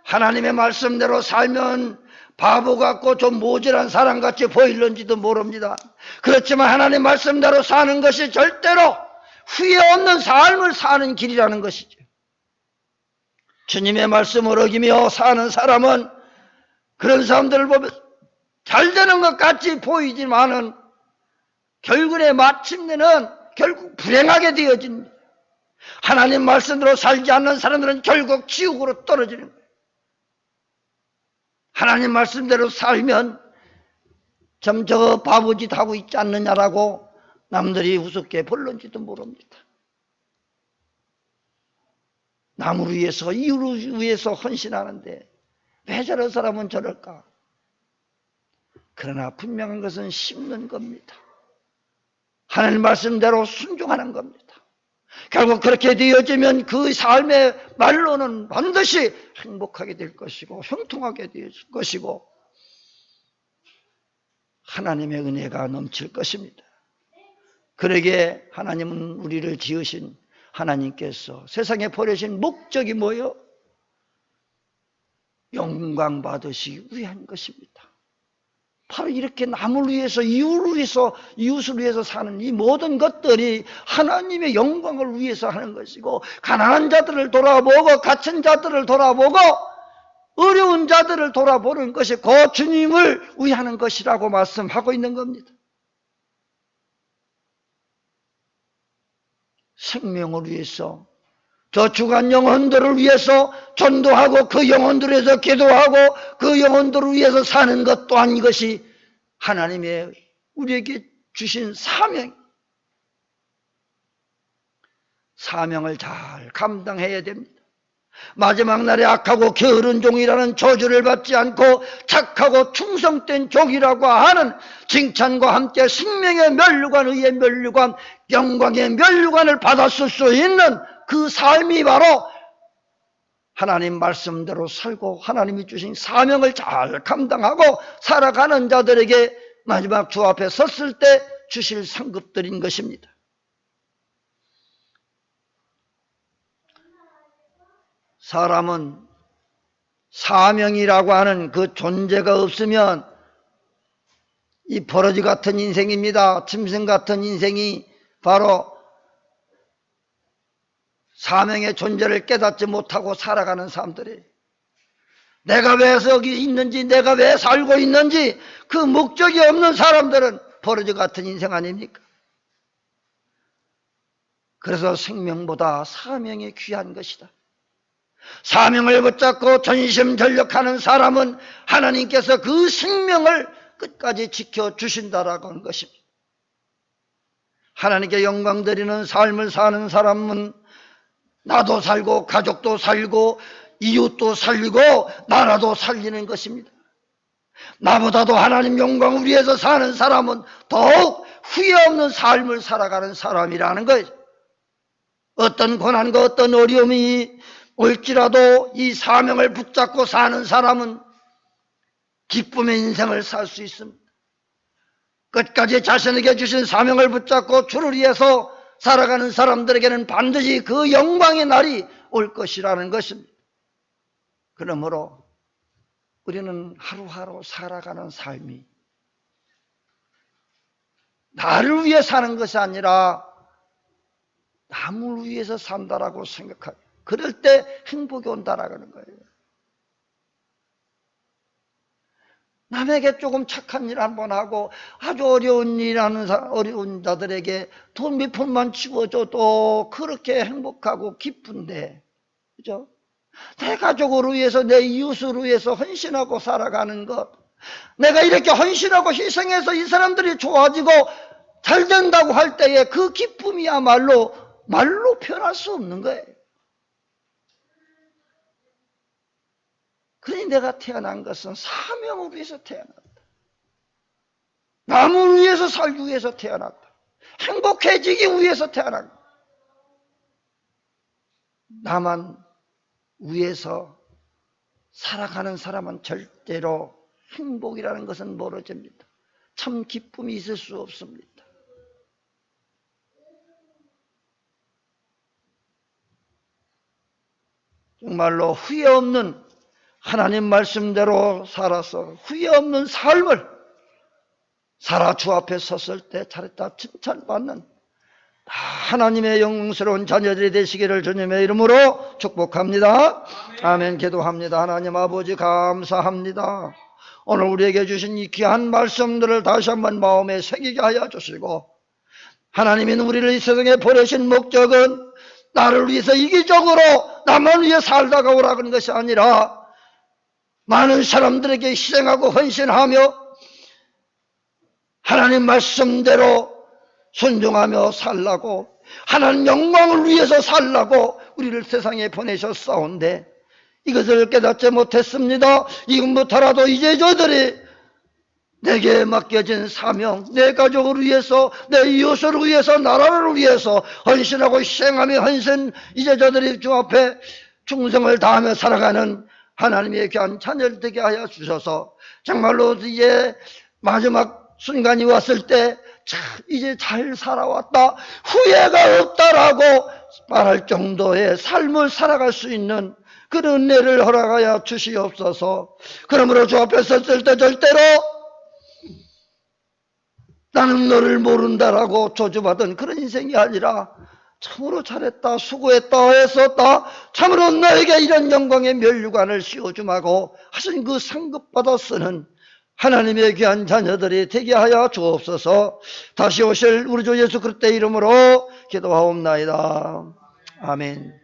하나님의 말씀대로 살면 바보 같고 좀 모질한 사람같이 보일는지도 모릅니다. 그렇지만 하나님 말씀대로 사는 것이 절대로 후회 없는 삶을 사는 길이라는 것이죠. 주님의 말씀을 어기며 사는 사람은 그런 사람들을 보면 잘 되는 것 같이 보이지만은 결국에 마침내는 결국 불행하게 되어집니다. 하나님 말씀대로 살지 않는 사람들은 결국 지옥으로 떨어지는 거예요. 하나님 말씀대로 살면 참 저 바보짓 하고 있지 않느냐라고 남들이 우습게 볼는지도 모릅니다. 남을 위해서, 이웃을 위해서 헌신하는데 왜 저런 사람은 저럴까? 그러나 분명한 것은 심는 겁니다. 하나님 말씀대로 순종하는 겁니다. 결국 그렇게 되어지면 그 삶의 말로는 반드시 행복하게 될 것이고 형통하게 될 것이고 하나님의 은혜가 넘칠 것입니다. 그러기에 하나님은 우리를 지으신 하나님께서 세상에 보내신 목적이 뭐예요? 영광 받으시기 위한 것입니다. 바로 이렇게 남을 위해서, 이웃을 위해서 사는 이 모든 것들이 하나님의 영광을 위해서 하는 것이고, 가난한 자들을 돌아보고 갇힌 자들을 돌아보고 어려운 자들을 돌아보는 것이 그 주님을 위하는 것이라고 말씀하고 있는 겁니다. 생명을 위해서, 저 죽은 영혼들을 위해서 전도하고 그 영혼들을 위해서 기도하고 그 영혼들을 위해서 사는 것 또한 이것이 하나님의 우리에게 주신 사명을 잘 감당해야 됩니다. 마지막 날에 악하고 게으른 종이라는 저주를 받지 않고 착하고 충성된 종이라고 하는 칭찬과 함께 생명의 면류관, 의의 면류관, 영광의 면류관을 받았을 수 있는 그 삶이 바로 하나님 말씀대로 살고 하나님이 주신 사명을 잘 감당하고 살아가는 자들에게 마지막 주 앞에 섰을 때 주실 상급들인 것입니다. 사람은 사명이라고 하는 그 존재가 없으면 이 버러지 같은 인생입니다. 짐승 같은 인생이 바로 사명의 존재를 깨닫지 못하고 살아가는 사람들이, 내가 왜 여기 있는지, 내가 왜 살고 있는지 그 목적이 없는 사람들은 버러지 같은 인생 아닙니까? 그래서 생명보다 사명이 귀한 것이다. 사명을 붙잡고 전심전력하는 사람은 하나님께서 그 생명을 끝까지 지켜주신다라고 하는 것입니다. 하나님께 영광 드리는 삶을 사는 사람은 나도 살고 가족도 살고 이웃도 살리고 나라도 살리는 것입니다. 나보다도 하나님 영광을 위해서 사는 사람은 더욱 후회 없는 삶을 살아가는 사람이라는 거예요. 어떤 고난과 어떤 어려움이 올지라도 이 사명을 붙잡고 사는 사람은 기쁨의 인생을 살 수 있습니다. 끝까지 자신에게 주신 사명을 붙잡고 주를 위해서 살아가는 사람들에게는 반드시 그 영광의 날이 올 것이라는 것입니다. 그러므로 우리는 하루하루 살아가는 삶이 나를 위해 사는 것이 아니라 남을 위해서 산다라고 생각하고 그럴 때 행복이 온다라는 거예요. 남에게 조금 착한 일 한번 하고 아주 어려운 일하는 어려운 자들에게 돈 몇 푼만 치워줘도 그렇게 행복하고 기쁜데, 그죠? 내 가족을 위해서 내 이웃을 위해서 헌신하고 살아가는 것, 내가 이렇게 헌신하고 희생해서 이 사람들이 좋아지고 잘 된다고 할 때에 그 기쁨이야말로 말로 표현할 수 없는 거예요. 그러니 내가 태어난 것은 사명을 위해서 태어났다. 남을 위해서 살기 위해서 태어났다. 행복해지기 위해서 태어났다. 나만 위해서 살아가는 사람은 절대로 행복이라는 것은 멀어집니다. 참 기쁨이 있을 수 없습니다. 정말로 후회 없는 하나님 말씀대로 살아서 후회 없는 삶을 살아 주 앞에 섰을 때 잘했다 칭찬받는 하나님의 영광스러운 자녀들이 되시기를 주님의 이름으로 축복합니다. 아멘. 기도합니다. 하나님 아버지 감사합니다. 오늘 우리에게 주신 이 귀한 말씀들을 다시 한번 마음에 새기게 하여 주시고, 하나님이 우리를 이 세상에 보내신 목적은 나를 위해서 이기적으로 나만 위해 살다가 오라는 것이 아니라 많은 사람들에게 희생하고 헌신하며 하나님 말씀대로 순종하며 살라고, 하나님 영광을 위해서 살라고 우리를 세상에 보내셨사온데 이것을 깨닫지 못했습니다. 이것부터라도 이제 저들이 내게 맡겨진 사명, 내 가족을 위해서, 내 이웃을 위해서, 나라를 위해서 헌신하고 희생하며 이제 저들이 주 앞에 충성을 다하며 살아가는 하나님의 귀한 자녀를 되게 하여 주셔서 정말로 이제 마지막 순간이 왔을 때 이제 잘 살아왔다, 후회가 없다라고 말할 정도의 삶을 살아갈 수 있는 그런 은혜를 허락하여 주시옵소서. 그러므로 주 앞에 섰을 때 절대로 나는 너를 모른다라고 저주받은 그런 인생이 아니라 참으로 잘했다, 수고했다, 했었다, 참으로 너에게 이런 영광의 면류관을 씌워주마고 하신 그 상급받아 쓰는 하나님의 귀한 자녀들이 되게 하여 주옵소서. 다시 오실 우리 주 예수 그리스도의 이름으로 기도하옵나이다. 아멘.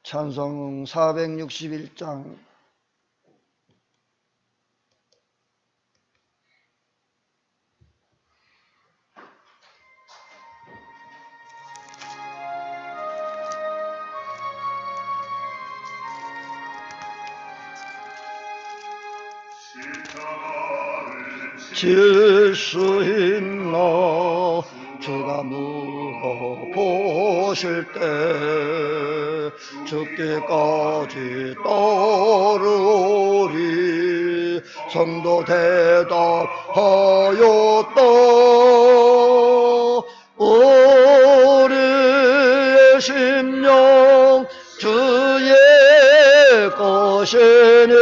찬송 461장. 질 수 있나 주가 물어보실 때 죽기까지 따르리. 성도 대답하였다. 우리의 심령 주의 것이니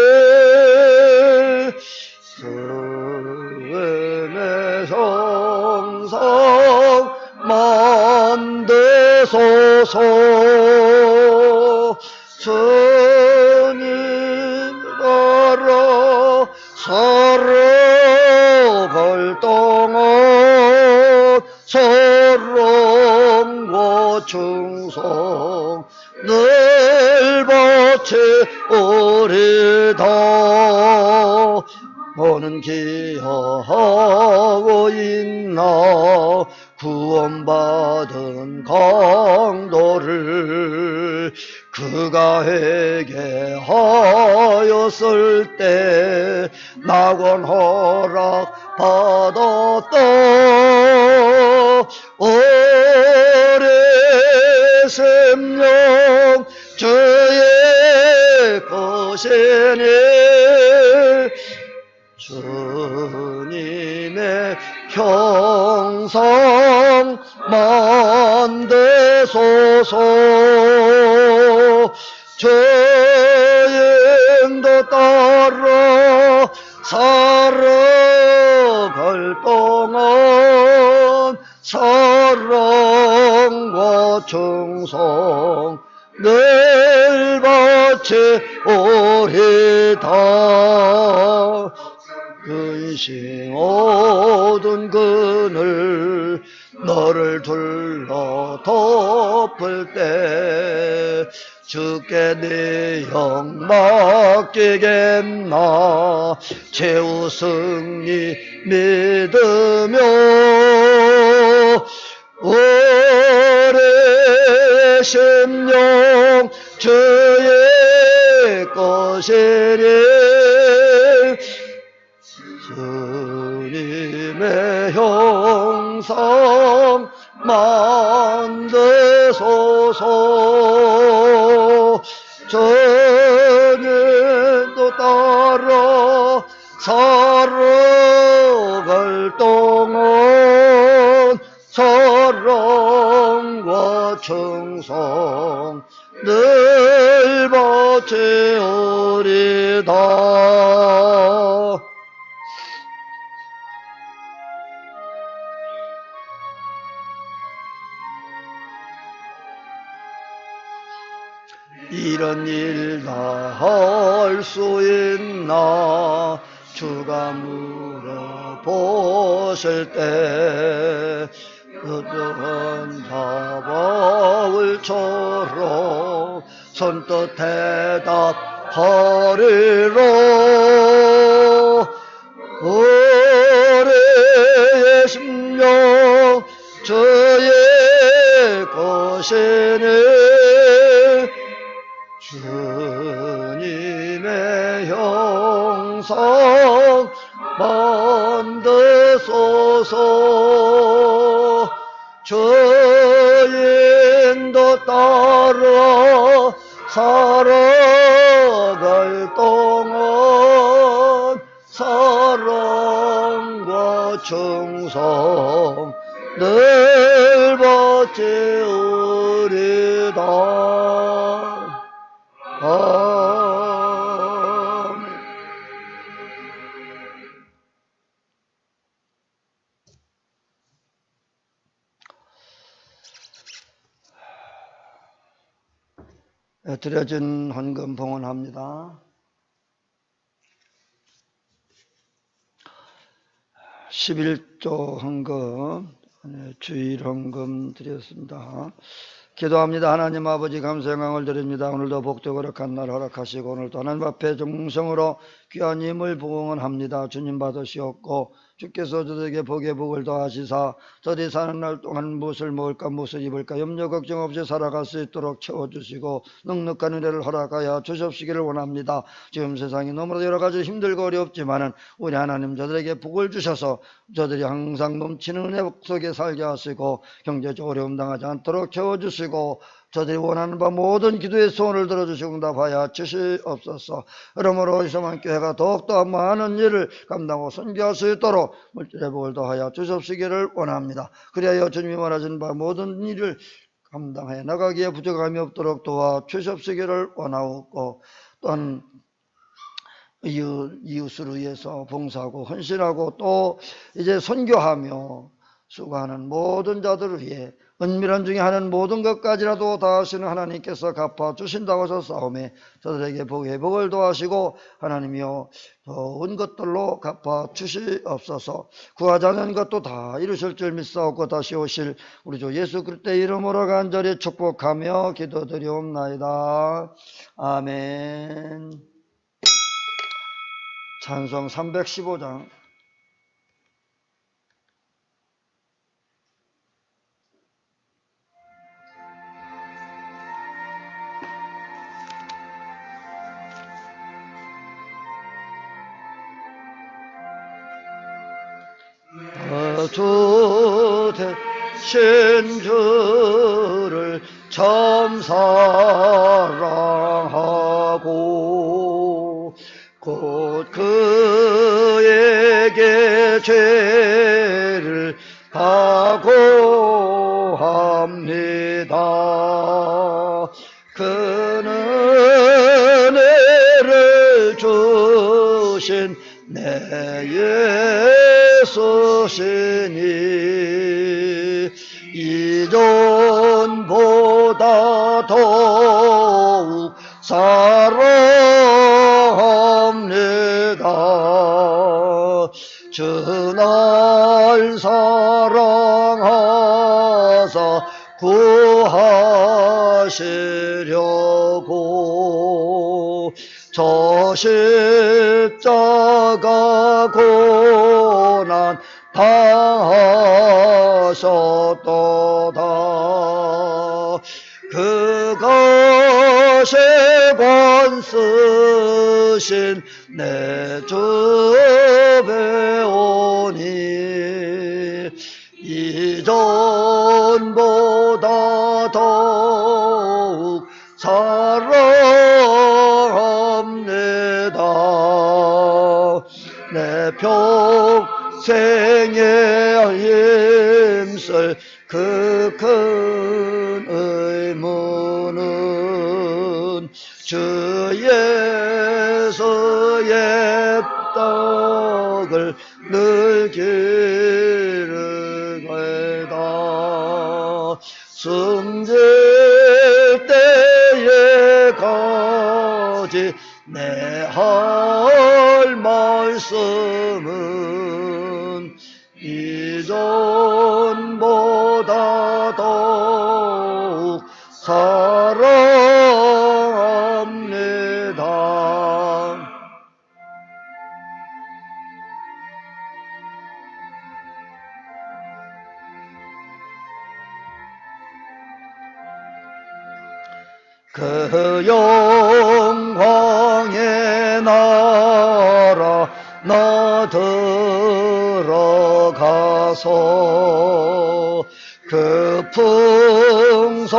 성상 만드소서. 주님 나라 살아갈 동안 사랑과 충성 늘 바치오리다. 너는 기하고 있나 구원받은 강도를 그가 회개하였을 때 낙원 허락 받았다. 오래 생명 주의 것이니 주님의 형상 만드소서. 주인도 따라 살아갈 동안 사랑과 충성 늘 바치오리다. 근심 어두운 그늘 너를 둘러 덮을 때 주께 네 영 맡기겠나. 최후 승리 믿으며 오래 심령 주의 것이니 주님의 형상 만드소서. 주님도 따라 살아갈 동안 사랑과 충성 늘 바치오리다. 이런 일 다 할 수 있나. 주가 물어보실 때 어떠한 바울처럼 선뜻 대답하리라. 오래의 심령 주의 것이니 주님의 형상 만드소서. 주인도 따라 살아갈 동안 사랑과 충성 늘 바치오리다. 아멘. 드려진 헌금 봉헌합니다. 11조 헌금, 주일 헌금 드렸습니다. 기도합니다. 하나님 아버지 감사 영광을 드립니다. 오늘도 복되고 거룩한 날 허락하시고 오늘도 하나님 앞에 정성으로 귀한 힘을 부응합니다. 주님 받으시옵고 주께서 저들에게 복의 복을 더하시사 저들이 사는 날 동안 무엇을 먹을까 무엇을 입을까 염려 걱정 없이 살아갈 수 있도록 채워주시고 넉넉한 은혜를 허락하여 주십시기를 원합니다. 지금 세상이 너무나도 여러 가지 힘들고 어렵지만은 우리 하나님 저들에게 복을 주셔서 저들이 항상 넘치는 은혜 속에 살게 하시고 경제적 어려움 당하지 않도록 채워주시고 저들이 원하는 바 모든 기도의 소원을 들어주시고 응답하여 주시옵소서. 그러므로 이서만 교회가 더욱더 많은 일을 감당하고 선교할 수 있도록 물질의 복을 더하여 주시옵시기를 원합니다. 그리하여 주님이 말하신 바 모든 일을 감당하여 나가기에 부족함이 없도록 도와주시옵시기를 원하고 또한 이웃을 위해서 봉사하고 헌신하고 또 이제 선교하며 수고하는 모든 자들을 위해 은밀한 중에 하는 모든 것까지라도 다 하시는 하나님께서 갚아주신다고 하셨사오매 저들에게 복의 복을 도하시고 하나님이여 좋은 것들로 갚아주시옵소서. 구하지 않은 것도 다 이루실 줄 믿사옵고 다시 오실 우리 주 예수 그리스도의 이름으로 간절히 축복하며 기도드리옵나이다. 아멘. 찬송 315장 주 대신 주를 참 사랑하고 곧 그에게 죄를 각오합니다. 그는 은혜를 주신 내 예수시니 이전보다 더욱 사랑합니다. 주 날 사랑하사 구하시려고 저 십자가 고난 당하셨도다. 그가 세관 쓰신 내 주 배우니 이전보다 더욱 사랑합니다. 내 평생에 힘쓸 그 큰 의무는 주 예수의 떡을 늘 기르게다. 숨질 때에까지 내 할 말씀은 이전보다 더욱 사랑합니다. 그 영광의 나라 나 들어가서 그 풍성한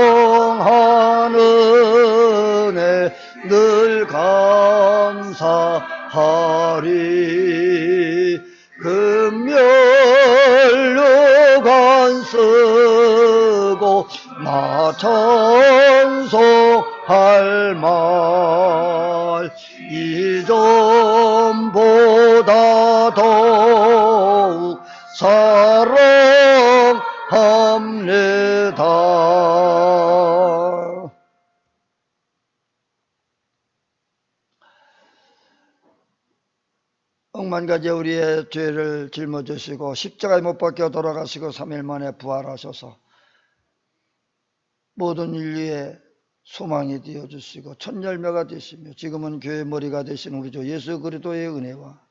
은혜 늘 감사하리. 금면류관 쓰고 나 찬송할 말 이전보다 더욱 사랑합니다. 억만 가지 우리의 죄를 짊어지시고 십자가에 못 박혀 돌아가시고 3일 만에 부활하셔서 모든 인류의 소망이 되어주시고 첫 열매가 되시며 지금은 교회의 머리가 되신 우리 주 예수 그리스도의 은혜와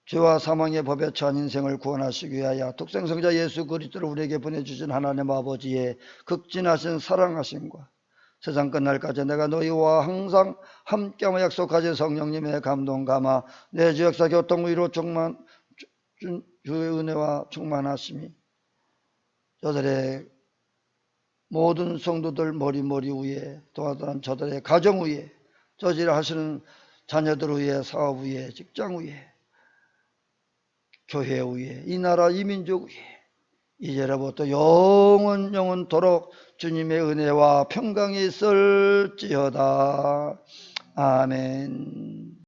죄와 사망의 법에 처한 인생을 구원하시기 위하여 독생성자 예수 그리스도를 우리에게 보내주신 하나님 아버지의 극진하신 사랑하심과 세상 끝날까지 내가 너희와 항상 함께하며 약속하신 성령님의 감동 감화 내 주 역사 교통 위로 주의 은혜와 충만하심이 저들의 모든 성도들 머리 위에 또한 저들의 가정 위에 저질하시는 자녀들 위에 사업 위에 직장 위에 교회 위에 이 나라 이 민족 위에 이제로부터 영원토록 주님의 은혜와 평강이 있을지어다. 아멘.